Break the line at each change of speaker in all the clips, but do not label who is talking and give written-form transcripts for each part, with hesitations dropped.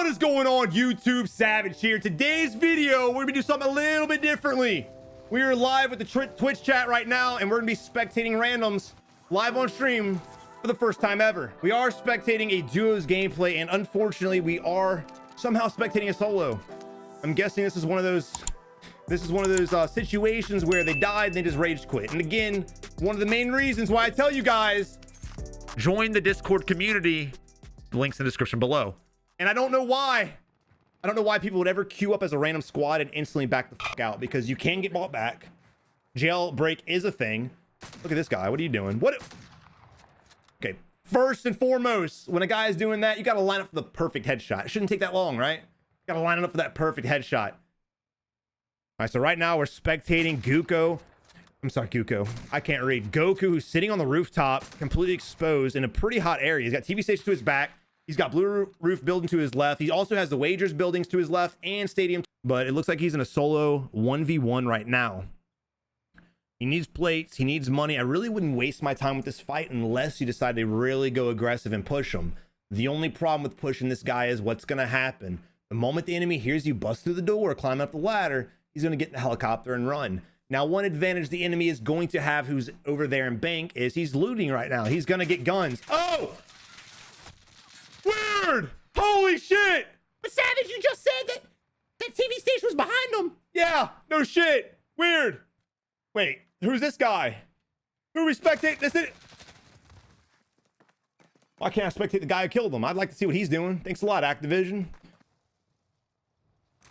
What is going on, YouTube? Savage here. Today's video, we're gonna do something a little bit differently. We are live with the Twitch chat right now, and we're gonna be spectating randoms live on stream for the first time ever. We are spectating a duos gameplay, and unfortunately, we are somehow spectating a solo. I'm guessing this is one of those situations where they died and they just rage quit. And again, one of the main reasons why I tell you guys, join the Discord community. The link's in the description below. And I don't know why people would ever queue up as a random squad and instantly back the fuck out, because you can get bought back. Jailbreak is a thing. Look at this guy. What are you doing? Okay. First and foremost, when a guy is doing that, you got to line up for the perfect headshot. It shouldn't take that long, right? Got to line it up for that perfect headshot. All right. So right now we're spectating Goku. I can't read. Goku, who's sitting on the rooftop, completely exposed in a pretty hot area. He's got TV station to his back. He's got blue roof building to his left. He also has the wagers buildings to his left and stadium, but it looks like he's in a solo 1v1 right now. He needs plates. He needs money. I really wouldn't waste my time with this fight unless you decide to really go aggressive and push him. The only problem with pushing this guy is what's going to happen. The moment the enemy hears you bust through the door, climb up the ladder, he's going to get in the helicopter and run. Now, one advantage the enemy is going to have, who's over there in bank, is he's looting right now. He's going to get guns. Oh! Weird! Holy shit!
But Savage, you just said that TV station was behind him.
Yeah, no shit. Weird. Wait, who's this guy? Who we spectate? Why can't I spectate the guy who killed him? I'd like to see what he's doing. Thanks a lot, Activision.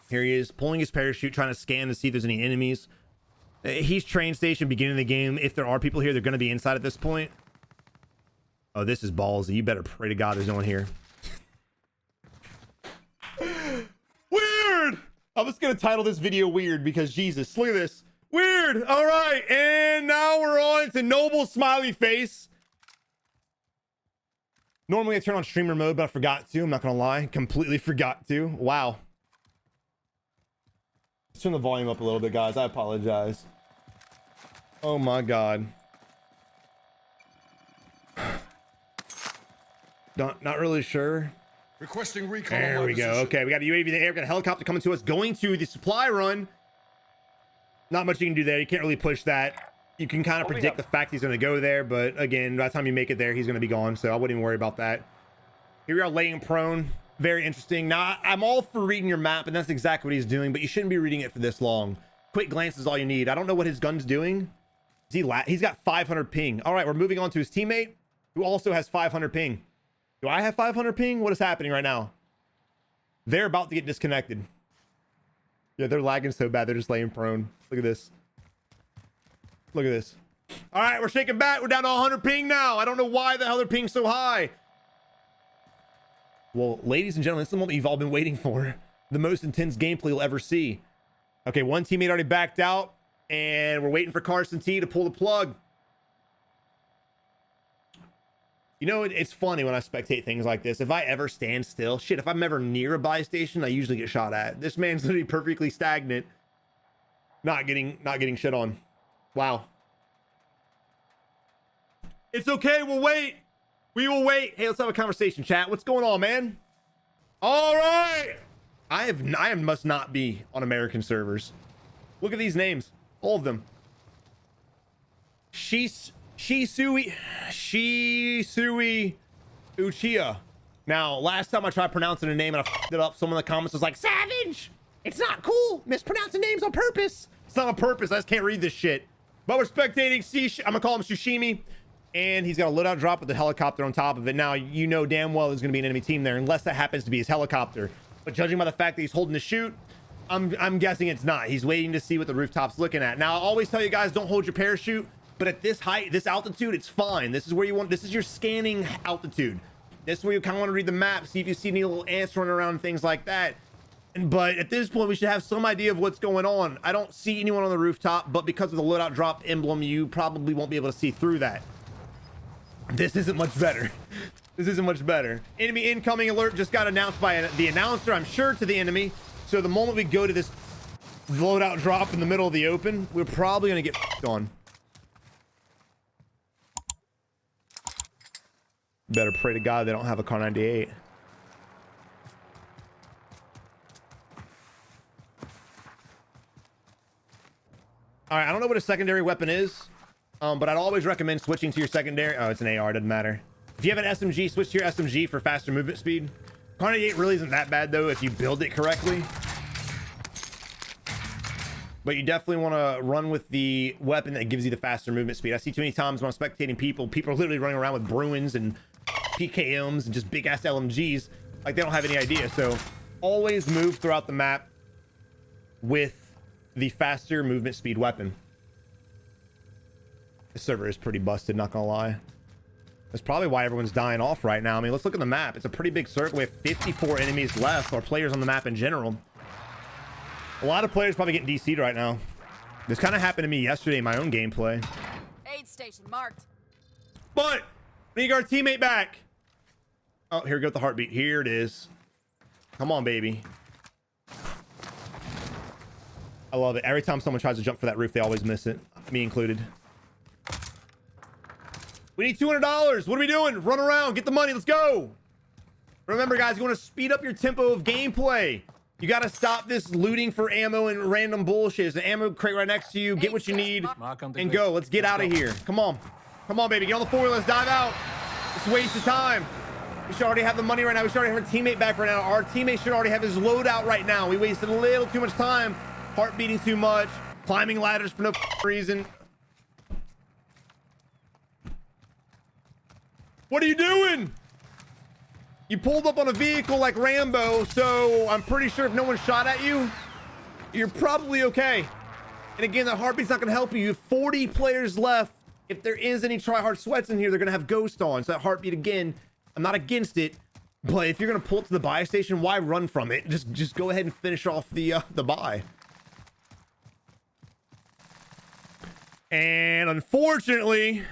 Here he is, pulling his parachute, trying to scan to see if there's any enemies. He's train station, beginning of the game. If there are people here, they're going to be inside at this point. Oh, this is ballsy. You better pray to God there's no one here. Weird! I'm just going to title this video weird because Jesus, look at this. Weird! All right, and now we're on to Noble Smiley Face. Normally I turn on streamer mode, but I forgot to. I'm not going to lie. Completely forgot to. Wow. Let's turn the volume up a little bit, guys. I apologize. Oh my God. Not really sure.
Requesting recon.
There we go. Okay, we got a UAV in the air. We got a helicopter coming to us, going to the supply run. Not much you can do there. You can't really push that. You can kind of predict the fact he's going to go there, but again, by the time you make it there, he's going to be gone. So I wouldn't even worry about that. Here we are, laying prone. Very interesting. Now, I'm all for reading your map, and that's exactly what he's doing, but you shouldn't be reading it for this long. Quick glance is all you need. I don't know what his gun's doing. He's got 500 ping. All right, we're moving on to his teammate, who also has 500 ping. Do I have 500 ping? What is happening right now? They're about to get disconnected. Yeah, they're lagging so bad. They're just laying prone. Look at this. Look at this. All right, we're shaking back. We're down to 100 ping now. I don't know why the hell they're ping so high. Well, ladies and gentlemen, this is the moment you've all been waiting for. The most intense gameplay you'll ever see. Okay, one teammate already backed out, and we're waiting for Carson T to pull the plug. You know, it's funny when I spectate things like this. If I ever stand still, shit, if I'm ever near a buy station, I usually get shot at. This man's literally perfectly stagnant. Not getting shit on. Wow. It's okay, we'll wait. We will wait. Hey, let's have a conversation, chat. What's going on, man? All right. I must not be on American servers. Look at these names. All of them. Shisui Uchiha. Now, last time I tried pronouncing a name and I f***ed it up, someone in the comments was like, Savage! It's not cool. Mispronouncing names on purpose. It's not on purpose. I just can't read this shit. But we're spectating I'm gonna call him Sushimi. And he's got a loadout drop with the helicopter on top of it. Now, you know damn well there's going to be an enemy team there, unless that happens to be his helicopter. But judging by the fact that he's holding the chute, I'm guessing it's not. He's waiting to see what the rooftop's looking at. Now, I always tell you guys, don't hold your parachute. But at this height, this altitude, it's fine. This is where you want, this is your scanning altitude. This is where you kind of want to read the map, see if you see any little ants running around and things like that. But at this point, we should have some idea of what's going on. I don't see anyone on the rooftop, but because of the loadout drop emblem, you probably won't be able to see through that. This isn't much better. This isn't much better. Enemy incoming alert just got announced by the announcer, I'm sure, to the enemy. So the moment we go to this loadout drop in the middle of the open, we're probably going to get f***ed on. Better pray to God they don't have a Car 98. All right, I don't know what a secondary weapon is, but I'd always recommend switching to your secondary. Oh, it's an AR, doesn't matter. If you have an SMG, switch to your SMG for faster movement speed. Carnage 8 really isn't that bad though if you build it correctly. But you definitely want to run with the weapon that gives you the faster movement speed. I see too many times when I'm spectating people are literally running around with Bruins and PKMs and just big ass LMGs like they don't have any idea. So always move throughout the map with the faster movement speed weapon. This server is pretty busted, not gonna lie. That's probably why everyone's dying off right now. I mean, let's look at the map. It's a pretty big circle. We have 54 enemies left, or players on the map in general. A lot of players probably getting DC'd right now. This kind of happened to me yesterday in my own gameplay.
Aid station marked.
But we need our teammate back. Oh, here we go with the heartbeat. Here it is. Come on, baby. I love it. Every time someone tries to jump for that roof, they always miss it. Me included. We need $200. What are we doing? Run around. Get the money. Let's go. Remember, guys, you want to speed up your tempo of gameplay. You got to stop this looting for ammo and random bullshit. There's an ammo crate right next to you. Get what you need and go. Let's get out of here. Come on. Come on, baby. Get on the four-wheel. Let's dive out. It's a waste of time. We should already have the money right now. We should already have our teammate back right now. Our teammate should already have his loadout right now. We wasted a little too much time. Heart beating too much. Climbing ladders for no reason. What are you doing? You pulled up on a vehicle like Rambo, so I'm pretty sure if no one shot at you, you're probably okay. And again, that heartbeat's not gonna help you. You have 40 players left. If there is any tryhard sweats in here, they're gonna have ghost on. So that heartbeat, again, I'm not against it, but if you're gonna pull it to the buy station, why run from it? Just go ahead and finish off the buy. And unfortunately,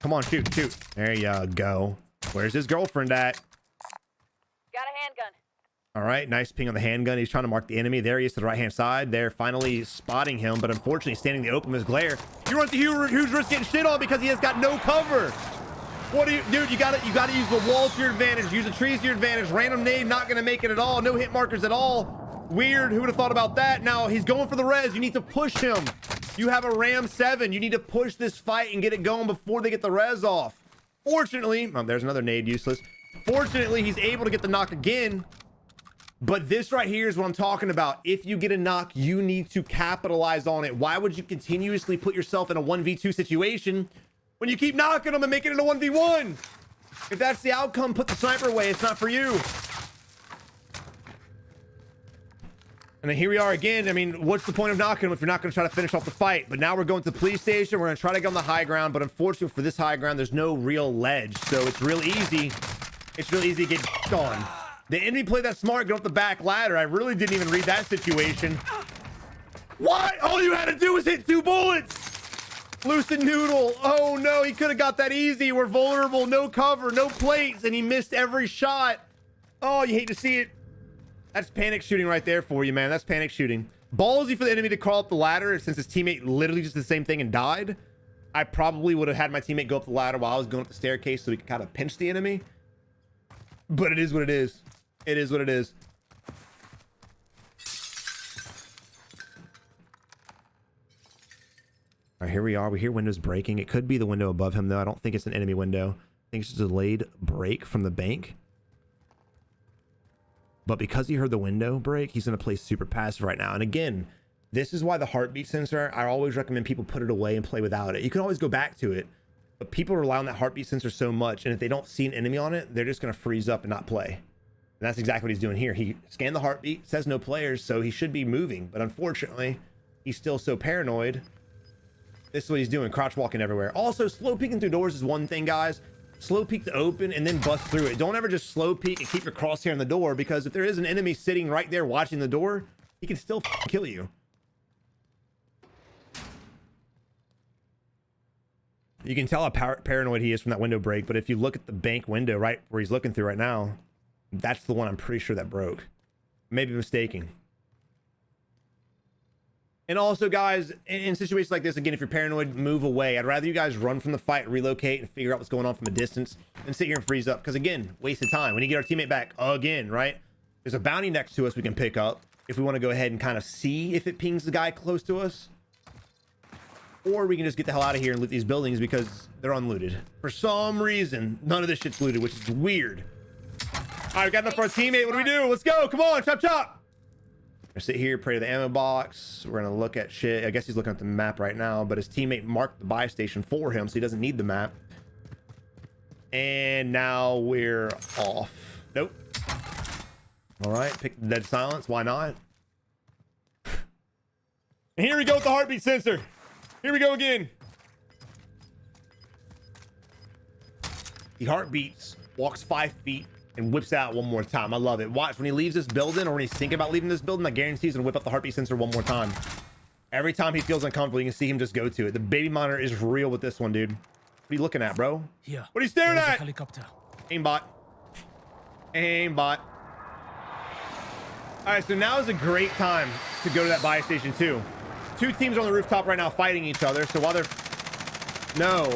come on, shoot. There you go. Where's his girlfriend at?
Got a handgun.
All right, nice ping on the handgun. He's trying to mark the enemy. There he is to the right-hand side. They're finally spotting him, but unfortunately standing in the open with glare. You run to who's risk getting shit on because he has got no cover. What do you, dude? You gotta use the wall to your advantage. Use the trees to your advantage. Random nade, not gonna make it at all. No hit markers at all. Weird. Who would have thought about that? Now he's going for the res. You need to push him. You have a Ram 7. You need to push this fight and get it going before they get the res off. Fortunately, oh, there's another nade, useless. Fortunately, he's able to get the knock again. But this right here is what I'm talking about. If you get a knock, you need to capitalize on it. Why would you continuously put yourself in a 1v2 situation when you keep knocking them and making it a 1v1? If that's the outcome, put the sniper away. It's not for you. And then here we are again. I mean, what's the point of knocking him if you're not going to try to finish off the fight? But now we're going to the police station. We're going to try to get on the high ground. But unfortunately for this high ground, there's no real ledge. So it's real easy. It's real easy to get on. The enemy played that smart, go up the back ladder. I really didn't even read that situation. What? All you had to do was hit 2 bullets. Lucid Noodle. Oh no, he could have got that easy. We're vulnerable, no cover, no plates, and he missed every shot. Oh, you hate to see it. That's panic shooting right there for you, man. That's panic shooting. Ballsy for the enemy to crawl up the ladder since his teammate literally just did the same thing and died. I probably would have had my teammate go up the ladder while I was going up the staircase so we could kind of pinch the enemy. But it is what it is. It is what it is. All right, here we are. We hear windows breaking. It could be the window above him, though. I don't think it's an enemy window. I think it's just a delayed break from the bank. But because he heard the window break, he's going to play super passive right now. And again, this is why the heartbeat sensor, I always recommend people put it away and play without it. You can always go back to it, but people rely on that heartbeat sensor so much. And if they don't see an enemy on it, they're just going to freeze up and not play. And that's exactly what he's doing here. He scanned the heartbeat, says no players, so he should be moving. But unfortunately, he's still so paranoid. This is what he's doing, crouch walking everywhere. Also, slow peeking through doors is one thing, guys. Slow peek to open and then bust through it. Don't ever just slow peek and keep your crosshair in the door, because if there is an enemy sitting right there watching the door, he can still kill you. You can tell how paranoid he is from that window break, but if you look at the bank window right where he's looking through right now, that's the one I'm pretty sure that broke. Maybe mistaken. And also, guys, in situations like this, again, if you're paranoid, move away. I'd rather you guys run from the fight, relocate, and figure out what's going on from a distance than sit here and freeze up. Because, again, waste of time. When you get our teammate back again, right? There's a bounty next to us we can pick up if we want to go ahead and kind of see if it pings the guy close to us. or we can just get the hell out of here and loot these buildings because they're unlooted. For some reason, none of this shit's looted, which is weird. All right, we got enough for our teammate. What do we do? Let's go. Come on, chop, chop. We're gonna sit here, pray to the ammo box. We're gonna look at shit. I guess he's looking at the map right now, but his teammate marked the buy station for him, so he doesn't need the map. And now we're off. Nope. All right, pick the dead silence. Why not? And here we go with the heartbeat sensor. Here we go again. He heartbeats, walks 5 feet, and whips out one more time. I love it. Watch, when he leaves this building or when he's thinking about leaving this building, I guarantee he's gonna whip up the heartbeat sensor one more time. Every time he feels uncomfortable, you can see him just go to it. The baby monitor is real with this one, dude. What are you looking at, bro?
Here.
What are you staring
There's a
at?
helicopter.
Aimbot. Aimbot. All right, so now is a great time to go to that buy station too. 2 teams are on the rooftop right now fighting each other. So while they're... No.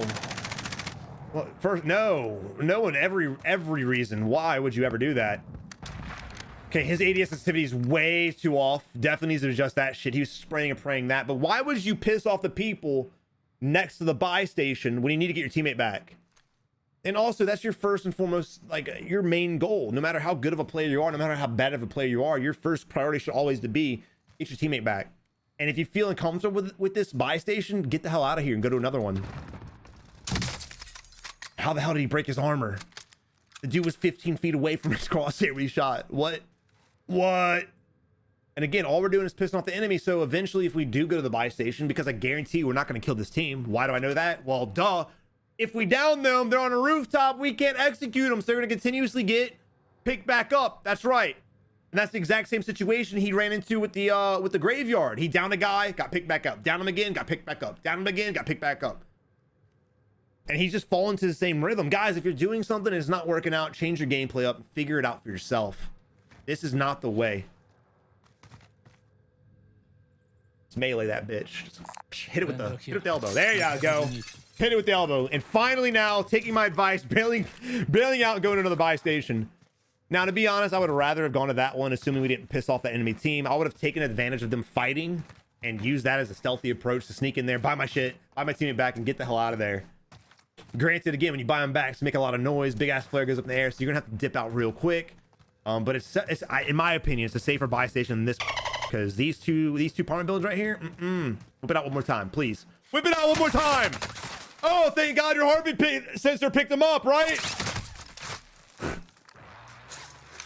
Well, first, no. No in every reason. Why would you ever do that? Okay, his ADS sensitivity is way too off. Definitely needs to adjust that shit. He was spraying and praying that. But why would you piss off the people next to the buy station when you need to get your teammate back? And also, that's your first and foremost, like, your main goal. No matter how good of a player you are, no matter how bad of a player you are, your first priority should always be get your teammate back. And if you feel uncomfortable with this buy station, get the hell out of here and go to another one. How the hell did he break his armor? The dude was 15 feet away from his crosshair when he shot. What? And again, all we're doing is pissing off the enemy. So eventually, if we do go to the buy station, because I guarantee we're not going to kill this team. Why do I know that? Well, duh. If we down them, they're on a rooftop, we can't execute them. So they're going to continuously get picked back up. That's right. And that's the exact same situation he ran into with the graveyard. He downed a guy, got picked back up. Down him again, got picked back up. Down him again, got picked back up. And he's just falling to the same rhythm. Guys, if you're doing something and it's not working out, change your gameplay up and figure it out for yourself. This is not the way. Let's melee that bitch. Just hit it with the elbow. There you go. Hit it with the elbow. And finally now, taking my advice, bailing out and going to another buy station. Now, to be honest, I would rather have gone to that one, assuming we didn't piss off the enemy team. I would have taken advantage of them fighting and used that as a stealthy approach to sneak in there, buy my shit, buy my teammate back, and get the hell out of there. Granted, again, when you buy them back, it's make a lot of noise. Big ass flare goes up in the air, so you're gonna have to dip out real quick. But it's in my opinion, it's a safer buy station than this, because these two apartment buildings right here. Whip it out one more time, please. Whip it out one more time. Oh, thank God your heartbeat sensor picked them up, right?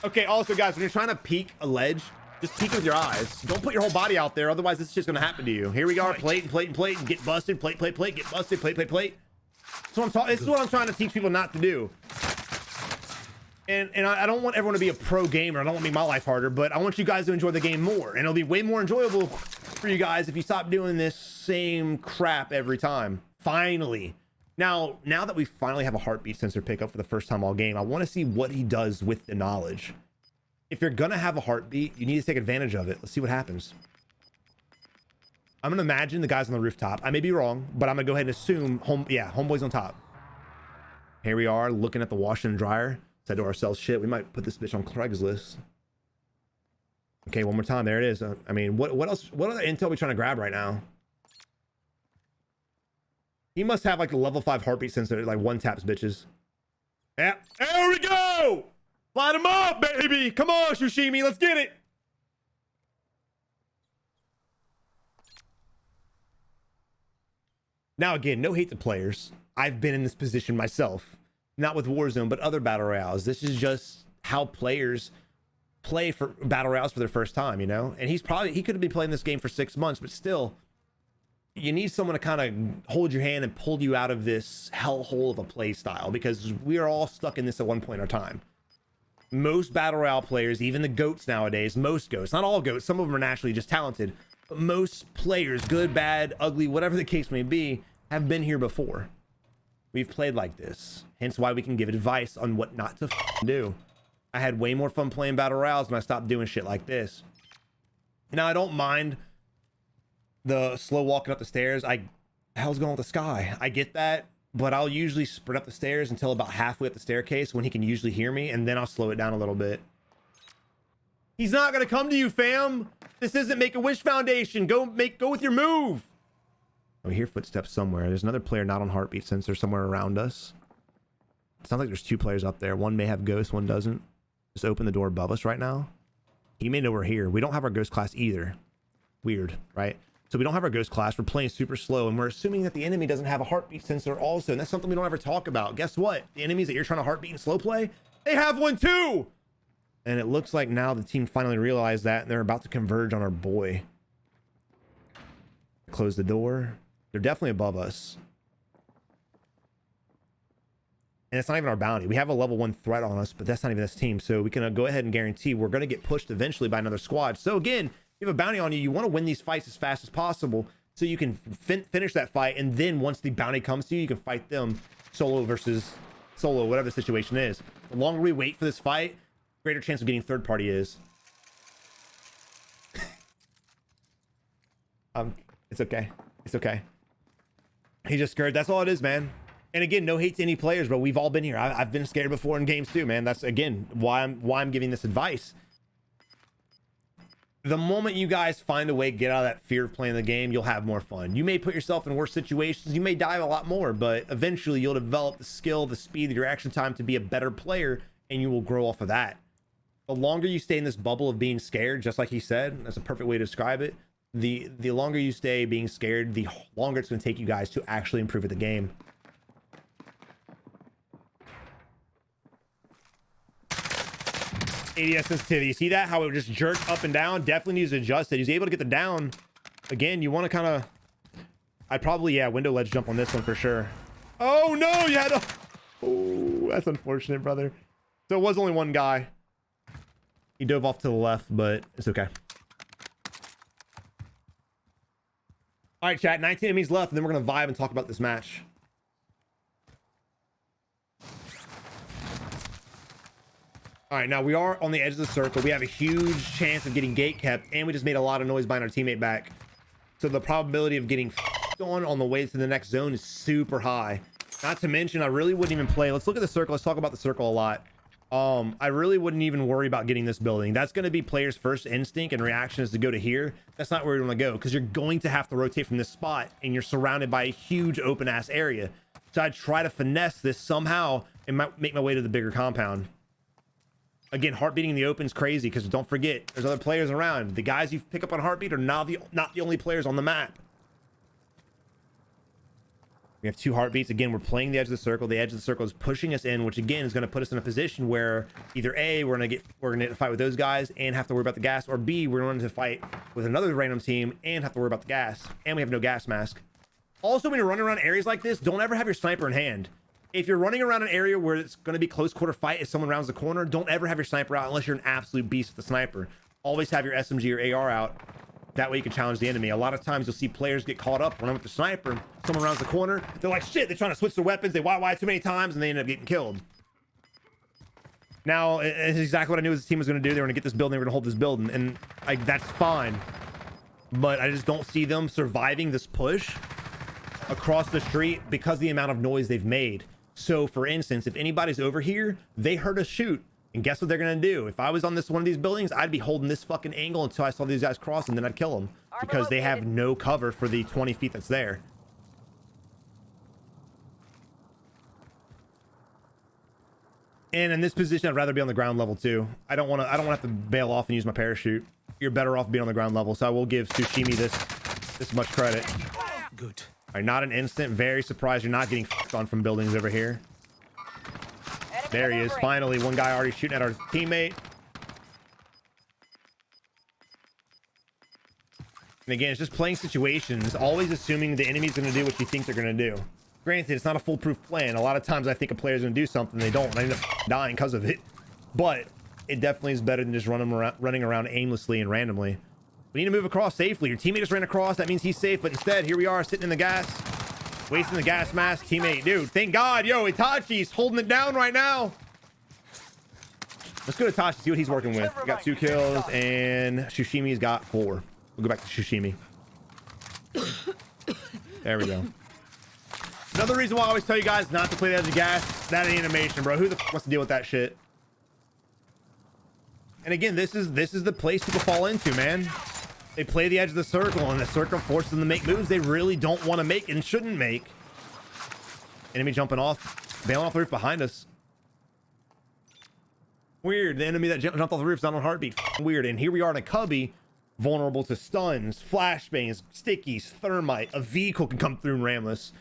Okay, also, guys, when you're trying to peek a ledge, just peek with your eyes. Don't put your whole body out there, otherwise this shit's gonna happen to you. Here we go, plate and plate and plate, and get busted, plate, plate, plate, get busted, plate, plate, plate. This is what I'm trying to teach people not to do. And I don't want everyone to be a pro gamer. I don't want to make my life harder, but I want you guys to enjoy the game more. And it'll be way more enjoyable for you guys if you stop doing this same crap every time. Finally. Now that we finally have a heartbeat sensor pickup for the first time all game, I want to see what he does with the knowledge. If you're going to have a heartbeat, you need to take advantage of it. Let's see what happens. I'm going to imagine the guys on the rooftop. I may be wrong, but I'm going to go ahead and assume homeboy's on top. Here we are looking at the washer and dryer. Said to ourselves, shit, we might put this bitch on Craigslist. Okay, one more time. There it is. I mean, what else? What other intel are we trying to grab right now? He must have like a level 5 heartbeat sensor that like one taps bitches. Yeah, there we go. Light him up, baby. Come on, Shushimi, let's get it. Now again, no hate to players. I've been in this position myself. Not with Warzone, but other battle royales. This is just how players play for battle royales for their first time, you know? And he could have been playing this game for 6 months, but still, you need someone to kind of hold your hand and pull you out of this hellhole of a play style, because we are all stuck in this at one point in our time. Most battle royale players, even the GOATs nowadays, most GOATs, not all GOATs, some of them are naturally just talented, but most players, good, bad, ugly, whatever the case may be, have been here before. We've played like this, hence why we can give advice on what not to do. I had way more fun playing battle royales when I stopped doing shit like this. Now, I don't mind the slow walking up the stairs. Hell's going with the sky. I get that, but I'll usually sprint up the stairs until about halfway up the staircase when he can usually hear me, and then I'll slow it down a little bit. He's not gonna come to you, fam. This isn't Make-A-Wish Foundation. Go with your move. We hear footsteps somewhere. There's another player not on heartbeat sensor somewhere around us. It sounds like there's 2 players up there. One may have ghost, one doesn't. Just open the door above us right now. He may know we're here. We don't have our ghost class either. Weird, right? So we don't have our ghost class. We're playing super slow, and we're assuming that the enemy doesn't have a heartbeat sensor also, and that's something we don't ever talk about. Guess what? The enemies that you're trying to heartbeat and slow play, they have one too! And it looks like now the team finally realized that, and they're about to converge on our boy. Close the door. They're definitely above us. And it's not even our bounty. We have a level 1 threat on us, but that's not even this team. So we can go ahead and guarantee we're going to get pushed eventually by another squad. So again, if you have a bounty on you, you want to win these fights as fast as possible so you can finish that fight. And then once the bounty comes to you, you can fight them solo versus solo, whatever the situation is. The longer we wait for this fight, greater chance of getting third party is. It's okay. It's okay. He's just scared. That's all it is, man. And again, no hate to any players, but we've all been here. I've been scared before in games too, man. That's again why I'm giving this advice. The moment you guys find a way to get out of that fear of playing the game, you'll have more fun. You may put yourself in worse situations. You may die a lot more, but eventually you'll develop the skill, the speed, your reaction time to be a better player, and you will grow off of that. The longer you stay in this bubble of being scared, just like he said, that's a perfect way to describe it. The longer you stay being scared, the longer it's going to take you guys to actually improve at the game. ADS sensitivity. You see that? How it just jerked up and down? Definitely needs to adjust it. He's able to get the down. Again, you want to kind of... I'd probably, yeah, window ledge jump on this one for sure. Oh, no! You had to... Oh, that's unfortunate, brother. So it was only one guy. He dove off to the left, but it's okay. All right, chat. 19 enemies left, and then we're going to vibe and talk about this match. All right, now we are on the edge of the circle. We have a huge chance of getting gate kept, and we just made a lot of noise buying our teammate back. So the probability of getting on the way to the next zone is super high. Not to mention, I really wouldn't even play. Let's look at the circle. Let's talk about the circle a lot. I really wouldn't even worry about getting this building. That's going to be players' first instinct and reaction is to go to here. That's not where you want to go because you're going to have to rotate from this spot, and you're surrounded by a huge open-ass area. So I'd try to finesse this somehow and make my way to the bigger compound. Again, heartbeating in the open is crazy because don't forget, there's other players around. The guys you pick up on heartbeat are not the only players on the map. We have 2 heartbeats. Again, we're playing the edge of the circle. The edge of the circle is pushing us in, which again is going to put us in a position where either A, we're going to fight with those guys and have to worry about the gas, or B, we're going to fight with another random team and have to worry about the gas, and we have no gas mask. Also, when you're running around areas like this, don't ever have your sniper in hand. If you're running around an area where it's going to be close quarter fight, if someone rounds the corner, don't ever have your sniper out unless you're an absolute beast with the sniper. Always have your SMG or AR out. That way you can challenge the enemy. A lot of times you'll see players get caught up running with the sniper. Someone rounds the corner. They're like, shit, they're trying to switch their weapons. They YY too many times and they end up getting killed. Now, it's exactly what I knew this team was going to do. They were going to get this building. They were going to hold this building. And that's fine. But I just don't see them surviving this push across the street because of the amount of noise they've made. So for instance, if anybody's over here, they heard us shoot, and guess what they're gonna do? If I was on one of these buildings, I'd be holding this fucking angle until I saw these guys cross, and then I'd kill them because they have no cover for the 20 feet that's there. And in this position, I'd rather be on the ground level too. I don't want to have to bail off and use my parachute. You're better off being on the ground level, so I will give Tsushimi this much credit.
Good.
All right, not an instant. Very surprised you're not getting on from buildings over here. There he is. Finally, one guy already shooting at our teammate. And again, it's just playing situations, always assuming the enemy's going to do what you think they're going to do. Granted, it's not a foolproof plan. A lot of times I think a player's going to do something, they don't. I end up dying because of it. But it definitely is better than just running around aimlessly and randomly. We need to move across safely. Your teammate just ran across. That means he's safe. But instead, here we are sitting in the gas. Wasting the gas mask. Teammate. Dude, thank God. Yo, Itachi's holding it down right now. Let's go to Itachi, see what he's working with. We got 2 kills. And Tsushimi's got 4. We'll go back to Tsushimi. There we go. Another reason why I always tell you guys not to play the edge of gas. That animation, bro. Who the f wants to deal with that shit? And again, this is the place people fall into, man. They play the edge of the circle, and the circle forces them to make moves they really don't want to make and shouldn't make. Enemy jumping off, bailing off the roof behind us. Weird. The enemy that jumped off the roof is not on heartbeat. Weird. And here we are in a cubby, vulnerable to stuns, flashbangs, stickies, thermite. A vehicle can come through and ram us.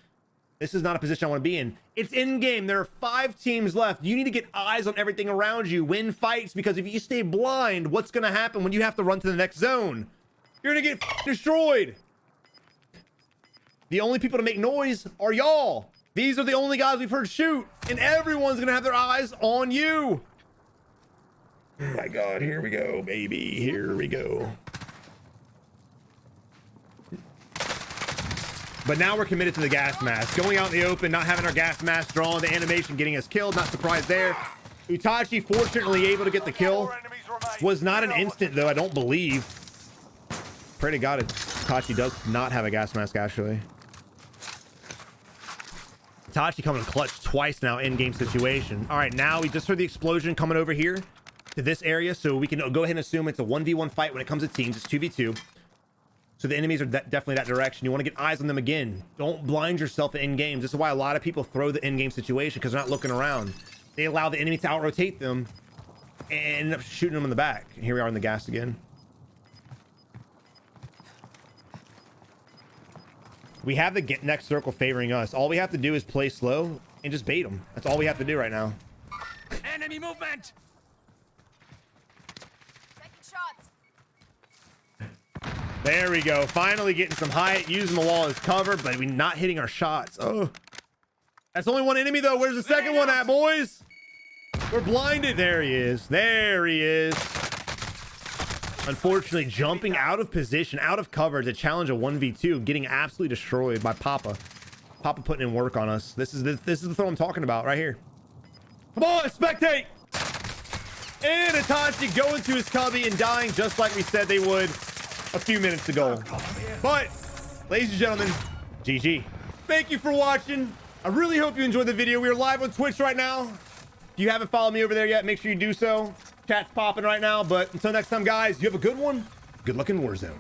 This is not a position I want to be in. It's in game. There are 5 teams left. You need to get eyes on everything around you. Win fights, because if you stay blind, what's going to happen when you have to run to the next zone? You're going to get destroyed. The only people to make noise are y'all. These are the only guys we've heard shoot, and everyone's going to have their eyes on you. Oh my God, here we go, baby. Here we go. But now we're committed to the gas mask. Going out in the open, not having our gas mask drawn, the animation getting us killed, not surprised there. Utachi fortunately able to get the kill. Was not an instant though, I don't believe. Pray to God Itachi does not have a gas mask actually. Itachi coming clutch twice now in game situation. All right, now we just heard the explosion coming over here to this area, so we can go ahead and assume it's a 1v1 fight. When it comes to teams, it's 2v2. So the enemies are definitely that direction. You want to get eyes on them again. Don't blind yourself in games. This is why a lot of people throw the in-game situation, because they're not looking around. They allow the enemy to out-rotate them and end up shooting them in the back. And here we are in the gas again. We have the next circle favoring us. All we have to do is play slow and just bait them. That's all we have to do right now.
Enemy movement.
There we go. Finally getting some height, using the wall as cover, but we're not hitting our shots. Oh, that's only one enemy though. Where's the second one at, boys? We're blinded. There he is. There he is. Unfortunately, jumping out of position, out of cover to challenge a 1v2, getting absolutely destroyed by Papa. Papa putting in work on us. This is the throw I'm talking about right here. Come on, spectate. And Itachi going to his cubby and dying just like we said they would a few minutes ago. But ladies and gentlemen, GG. Thank you for watching. I really hope you enjoyed the video. We are live on Twitch right now. If you haven't followed me over there yet, make sure you do so. Chat's popping right now. But until next time, guys, you have a good one. Good luck in Warzone.